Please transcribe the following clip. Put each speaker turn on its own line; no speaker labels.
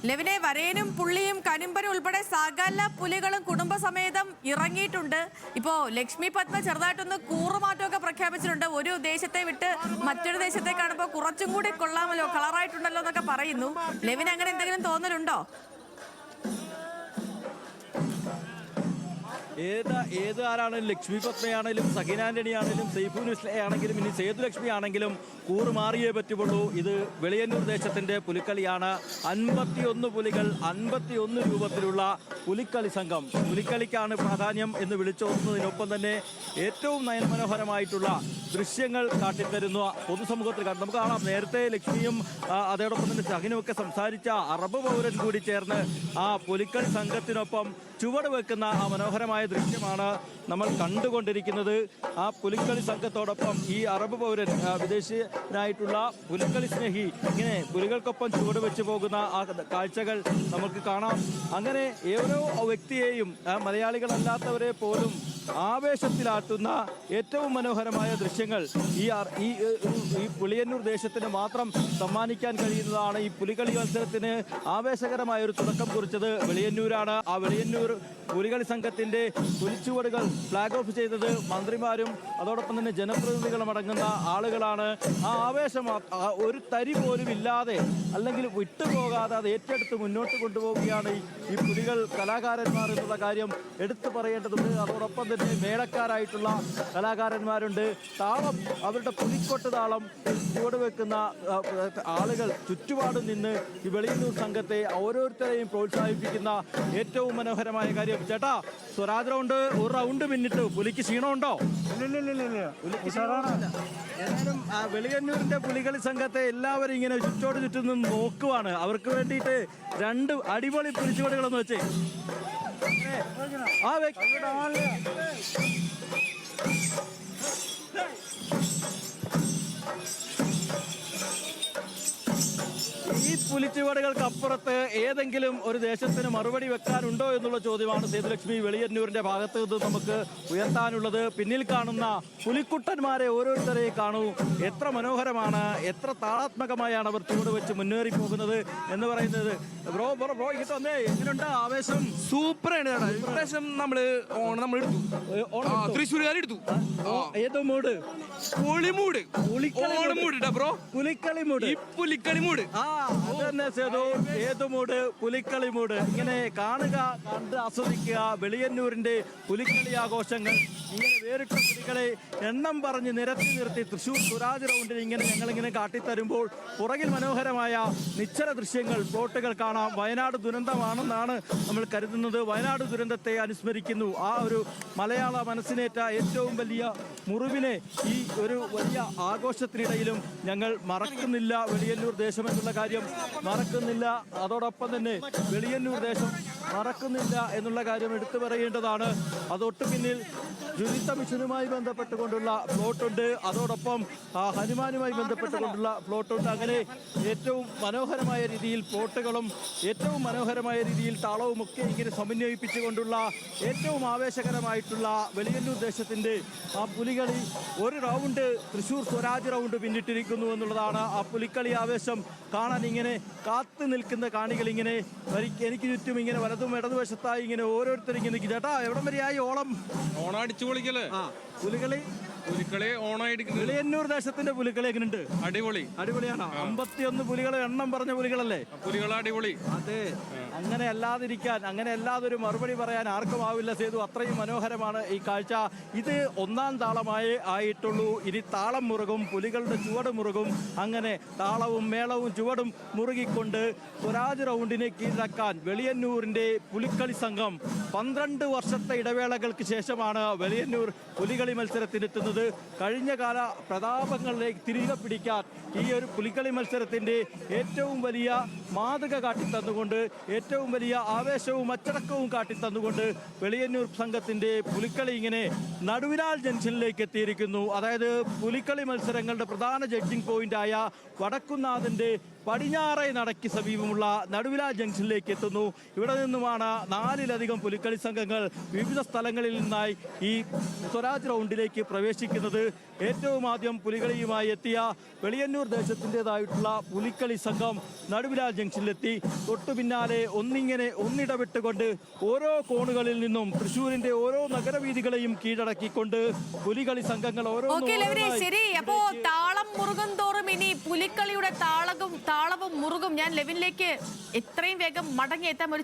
ലെവിനെ, വരയനും പുള്ളിയും കനിമ്പനും ഉൾപ്പെടെ സകല പുലികളും കുടുംബസമേതം ഇറങ്ങിയിട്ടുണ്ട്. ഇപ്പോ ലക്ഷ്മി പത്മ ചെറുതായിട്ടൊന്ന് കൂറുമാറ്റമൊക്കെ പ്രഖ്യാപിച്ചിട്ടുണ്ട്. ഒരു ദേശത്തെ വിട്ട് മറ്റൊരു ദേശത്തെ കാണുമ്പോൾ കുറച്ചും കൂടി കൊള്ളാമല്ലോ, കളറായിട്ടുണ്ടല്ലോ എന്നൊക്കെ പറയുന്നു. ലെവിന് അങ്ങനെ എന്തെങ്കിലും തോന്നലുണ്ടോ?
ആരാണെങ്കിലും ലക്ഷ്മി പത്മയാണെങ്കിലും സഹീന ആന്റണി ആണെങ്കിലും സൈഫുൽ ആണെങ്കിലും ഇനി സേതുലക്ഷ്മി ആണെങ്കിലും കൂറുമാറിയേ പറ്റുള്ളൂ. ഇത് വെളിയന്നൂർ ദേശത്തിന്റെ പുലിക്കളിയാണ്. 51 പുലികൾ, 51 രൂപത്തിലുള്ള പുലിക്കളി സംഘം. പുലിക്കളിക്കാണ് പ്രാധാന്യം എന്ന് വിളിച്ചോതുന്നതിനൊപ്പം തന്നെ ഏറ്റവും നയനമനോഹരമായിട്ടുള്ള ദൃശ്യങ്ങൾ കാട്ടിത്തരുന്ന പൊതുസമൂഹത്തിൽ നമുക്ക് കാണാം. നേരത്തെ ലക്ഷ്മിയും അതോടൊപ്പം തന്നെ സഹിനുമൊക്കെ സംസാരിച്ച അറബ് പൗരൻ കൂടി ചേർന്ന് ആ പുലിക്കളി സംഘത്തിനൊപ്പം ചുവട് വെക്കുന്ന ആ മനോഹരമായ ദൃശ്യമാണ് നമ്മൾ കണ്ടുകൊണ്ടിരിക്കുന്നത്. ആ പുലിക്കളി സംഘത്തോടൊപ്പം ഈ അറബ് പൗരൻ, വിദേശീയനായിട്ടുള്ള പുലിക്കളി സ്നേഹി, ഇങ്ങനെ പുലികൾക്കൊപ്പം ചുവട് വെച്ച് പോകുന്ന ആ കാഴ്ചകൾ നമുക്ക് കാണാം. അങ്ങനെ ഓരോ വ്യക്തിയെയും, മലയാളികളല്ലാത്തവരെ പോലും ആവേശത്തിലാട്ടുന്ന ഏറ്റവും മനോഹരമായ ദൃശ്യങ്ങൾ ഈ പുളിയന്നൂർ ദേശത്തിന് മാത്രം സമ്മാനിക്കാൻ കഴിയുന്നതാണ്. ഈ പുലികളി മത്സരത്തിന് ആവേശകരമായ ഒരു തുടക്കം കുറിച്ചത് വെളിയന്നൂരാണ്. ആ വെളിയന്നൂർ പുലികളി സംഘത്തിന്റെ പുലിച്ചുവടുകൾ ഫ്ലാഗ് ഓഫ് ചെയ്തത് മന്ത്രിമാരും അതോടൊപ്പം തന്നെ ജനപ്രതിനിധികളും അടങ്ങുന്ന ആളുകളാണ്. ആ ആവേശം ഒരു തരി പോലും ഇല്ലാതെ, അല്ലെങ്കിൽ വിട്ടുപോകാതെ അത് ഏറ്റെടുത്ത് മുന്നോട്ട് കൊണ്ടുപോവുകയാണ് ഈ പുലികൾ കലാകാരന്മാർ എന്നുള്ള കാര്യം എടുത്തു പറയേണ്ടതുണ്ട്. അതോടൊപ്പം തന്നെ മേളക്കാരായിട്ടുള്ള കലാകാരന്മാരുണ്ട്. താളം, അവരുടെ പുലിക്കൊട്ട് താളം ചുവട് വെക്കുന്ന ആളുകൾ ചുറ്റുപാടും നിന്ന് ഈ വെളിയന്നൂർ സംഘത്തെ ഓരോരുത്തരെയും പ്രോത്സാഹിപ്പിക്കുന്ന ഏറ്റവും മനോഹരമായ കാര്യം. ചേട്ടാ, സ്വരാജ് റൗണ്ട് ഒരു റൗണ്ട് പിന്നിട്ടു. പുലിക്ക് ക്ഷീണമുണ്ടോ? ഏതായാലും വെളിയന്നൂരിന്റെ പുലികളി സംഘത്തെ എല്ലാവരും ഇങ്ങനെ ചുറ്റോട് ചുറ്റും നിന്ന് നോക്കുവാണ്. അവർക്ക് വേണ്ടിയിട്ട് 2 അടിപൊളി പുലിച്ചുവടുകളെന്ന് വെച്ചേ. ആ വ്യക്തി ഈ പുലിച്ചുവടുകൾക്ക് അപ്പുറത്ത് ഏതെങ്കിലും ഒരു ദേശത്തിന് മറുപടി വെക്കാനുണ്ടോ എന്നുള്ള ചോദ്യമാണ് സേതുലക്ഷ്മി വെളിയന്നൂരിന്റെ ഭാഗത്ത് നിന്ന് നമുക്ക് ഉയർത്താനുള്ളത്. പിന്നിൽ കാണുന്ന പുലിക്കുട്ടന്മാരെ ഓരോരുത്തരെയും കാണൂ. എത്ര മനോഹരമാണ്, എത്ര താളാത്മകമായാണ് അവർ ചുവട് വെച്ച് മുന്നേറി പോകുന്നത് എന്ന് പറയുന്നത്. ബ്രോ ഇങ്ങോട്ട് വന്നേ, എങ്ങനെയുണ്ട് ആവേശം?
സൂപ്പറാണ്. ഇപ്രാവശ്യം നമ്മൾ എടുത്തു, തൃശ്ശൂരുകാരെടുത്തു.
ഏതോ മൂട്?
പുളിമൂട്, ബ്രോ.
പുലിക്കളി മൂട്,
ഈ പുലിക്കളി മൂട്.
അതന്നെ സേതു, ഏതു മൂട്? പുലിക്കളി മൂട്. ഇങ്ങനെ കാണുക, കണ്ട് ആസ്വദിക്കുക വെളിയന്നൂരിന്റെ പുലിക്കളി ആഘോഷങ്ങൾ. ഇങ്ങനെ വേറിട്ട പുലികളെ എണ്ണം പറഞ്ഞ് നിരത്തി നിർത്തി തൃശ്ശൂർ സ്വരാജ് റൗണ്ടിൽ ഞങ്ങളിങ്ങനെ കാട്ടിത്തരുമ്പോൾ പുറകിൽ മനോഹരമായ നിശ്ചല ദൃശ്യങ്ങൾ, പ്ലോട്ടുകൾ കാണാം. വയനാട് ദുരന്തമാണെന്നാണ് നമ്മൾ കരുതുന്നത്. വയനാട് ദുരന്തത്തെ അനുസ്മരിക്കുന്നു. ആ ഒരു മലയാള മനസ്സിനേറ്റ ഏറ്റവും വലിയ മുറിവിനെ ഈ ഒരു വലിയ ആഘോഷത്തിനിടയിലും ഞങ്ങൾ മറക്കുന്നില്ല. വെളിയന്നൂർ ദേശം എന്നുള്ള കാര്യം മറക്കുന്നില്ല. അതോടൊപ്പം തന്നെ വെളിയന്നൂർ ദേശം മറക്കുന്നില്ല എന്നുള്ള കാര്യം എടുത്തു പറയേണ്ടതാണ്. അതൊട്ട് പിന്നിൽ ജുനിത്ത മിഷനുമായി ബന്ധപ്പെട്ടുകൊണ്ടുള്ള പ്ലോട്ടുണ്ട്. അതോടൊപ്പം ഹനുമാനുമായി ബന്ധപ്പെട്ടുകൊണ്ടുള്ള പ്ലോട്ടുണ്ട്. അങ്ങനെ ഏറ്റവും മനോഹരമായ രീതിയിൽ പ്ലോട്ടുകളും ഏറ്റവും മനോഹരമായ രീതിയിൽ താളവും ഒക്കെ ഇങ്ങനെ സമന്വയിപ്പിച്ചുകൊണ്ടുള്ള ഏറ്റവും ആവേശകരമായിട്ടുള്ള വെളിയന്നൂർ ദേശത്തിൻ്റെ ആ പുലികളി ഒരു റൗണ്ട്, തൃശ്ശൂർ സ്വരാജ് റൗണ്ട് പിന്നിട്ടിരിക്കുന്നു എന്നുള്ളതാണ്. ആ പുലിക്കളി ആവേശം കാണാൻ ഇങ്ങനെ കാത്തു നിൽക്കുന്ന കാണികൾ ഇങ്ങനെ എനിക്ക് ചുറ്റും ഇങ്ങനെ വലതും ഇടതുവശത്തായി ഇങ്ങനെ ഓരോരുത്തരും ഇങ്ങനെ നിൽക്കും. ചേട്ടാ, എവിടം വരെയായി
ഓണടിച്ചു പൊളിക്കല്ലേ? പുലിക്കളി ഓണായിട്ട്
വെളിയന്നൂർ ദേശത്തിന്റെ പുലിക്കളി എങ്ങനെയുണ്ട്?
അടിപൊളിയാണ്.
51 പുലികൾ, എണ്ണം പറഞ്ഞ പുലികളല്ലേ?
പുലികൾ അടിപൊളി.
അതെ, അങ്ങനെ അല്ലാതിരിക്കാൻ, അങ്ങനെ അല്ലാതൊരു മറുപടി പറയാൻ ആർക്കും ആവില്ല സേതു. അത്രയും മനോഹരമാണ് ഈ കാഴ്ച. ഇത് 1ാം താളമായേ ആയിട്ടുള്ളൂ. ഇനി താളം മുറുകും, പുലികളുടെ ചുവട് മുറുകും. അങ്ങനെ താളവും മേളവും ചുവടും മുറുകിക്കൊണ്ട് സ്വരാജ് റൗണ്ടിനെ കീഴടക്കാൻ വെളിയന്നൂരിന്റെ പുലിക്കളി സംഘം 12 വർഷത്തെ ഇടവേളകൾക്ക് ശേഷമാണ് വെളിയന്നൂർ പുലികളി മത്സരത്തിനെത്തുന്നത്. കഴിഞ്ഞ കാല പ്രതാപങ്ങളിലേക്ക് തിരികെ പിടിക്കാൻ ഈ ഒരു പുലിക്കളി മത്സരത്തിന്റെ ഏറ്റവും വലിയ മാതൃക കാട്ടിത്തന്നുകൊണ്ട്, ഏറ്റവും വലിയ ആവേശവും അച്ചടക്കവും കാട്ടിത്തന്നുകൊണ്ട് വെളിയന്നൂർ സംഘത്തിന്റെ പുലിക്കളി ഇങ്ങനെ നടുവിനാൽ ജംഗ്ഷനിലേക്ക് എത്തിയിരിക്കുന്നു. അതായത് പുലിക്കളി മത്സരങ്ങളുടെ പ്രധാന ജഡ്ജിംഗ് പോയിന്റായ വടക്കുന്നാഥന്റെ പടിഞ്ഞാറേ നടയ്ക്ക് സമീപമുള്ള നടുവില ജംഗ്ഷനിലേക്ക് എത്തുന്നു. ഇവിടെ നിന്നുമാണ് 4-ലധികം പുലിക്കളി സംഘങ്ങൾ വിവിധ സ്ഥലങ്ങളിൽ നിന്നായി ഈ സ്വരാജ് റൗണ്ടിലേക്ക് പ്രവേശിക്കുന്നത്. ഏറ്റവും ആദ്യം പുലികളിയുമായി എത്തിയ വെളിയന്നൂർ ദേശത്തിൻ്റെതായിട്ടുള്ള പുലിക്കളി സംഘം നടുവില ജംഗ്ഷനിലെത്തി. തൊട്ടു പിന്നാലെ ഒന്നിടവിട്ടുകൊണ്ട് ഓരോ കോണുകളിൽ നിന്നും തൃശ്ശൂരിന്റെ ഓരോ നഗരവീഥികളെയും കീഴടക്കിക്കൊണ്ട് പുലികളി സംഘങ്ങൾ
ശരി. അപ്പോ താളം മുറുകും തോറും ഇനി പുലിക്കളിയുടെ താളവും മുറുകും. ഞാൻ ലെവിനിലേക്ക് എത്രയും വേഗം മടങ്ങി എത്താൻ ഒരു